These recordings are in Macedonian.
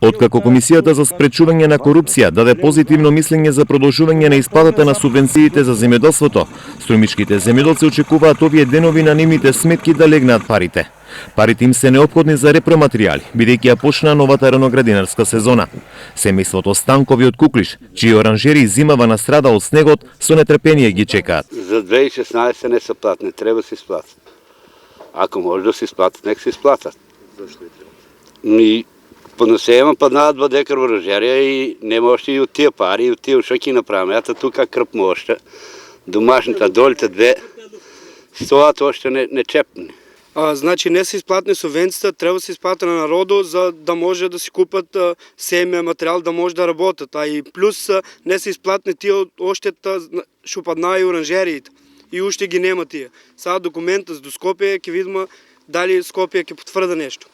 Откако Комисијата за спречување на корупција даде позитивно мислење за продолжување на исплатата на субвенциите за земјоделството, струмичките земјоделци очекуваат овие денови на нивните сметки да легнат парите. Парите им се неопходни за репроматеријали, бидејќи ја почна новата раноградинарска сезона. Семејството Станкови од Куклиш, чии оранжери зимава настрада од снегот, со нетрпение ги чекаат. За 2016 не се плат, не треба да се исплатат. Ако може да се исплатат, нека се исплатат. Зашто треба? И понасејам паднаат 2 декар оранжерија и не може и од тие пари, и од тие што ќе направиме. Ето тука крп може, домашната долите 2, стоат още не чепни. Значи не се исплатни субвенциите, треба да се исплати на народу, за да може да си купат семе, материјал, да може да работат. А и плюс не се исплатни тие още што паднаа и оранжериите. И уште ги нема тие. Сега документот до Скопје ќе видиме дали Скопје ќе потврди нешто.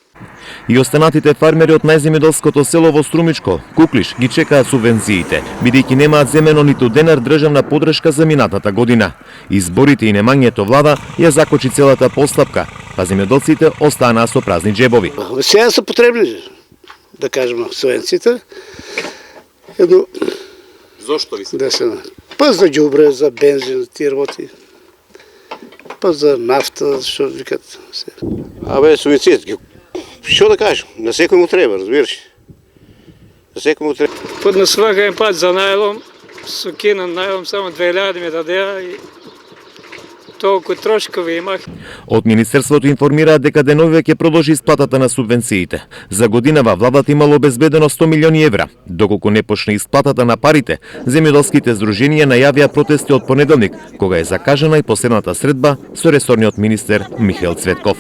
И останатите фармери од најземјоделското село во Струмичко, Куклиш, ги чекаат субвенциите, бидејќи немаат земено ниту денар државна подршка за минатата година. Изборите и немањето влада ја закочи целата постапка, па земјоделците останаа со празни джебови. Сега се потребни, да кажем, субвенциите. Зошто ви се? Да се, па за ѓубре, за бензин, тие работи. Па за нафта, што викат. Субвенциите, што да кажем, на секој му треба, разбираш. На секој му треба. Под на свака пат за најлом, со кинам најлом само 2000 ми дадеа и толку трошкови имах. Од Министерството информираат дека деновиве ќе продолжи исплатата на субвенциите. За годинава владата имало обезбедено 100 милиони евра. Доколку не почне исплатата на парите, земјоделските здруженија најавија протести од понеделник, кога е закажана и последната средба со ресорниот министер Михаил Цветков.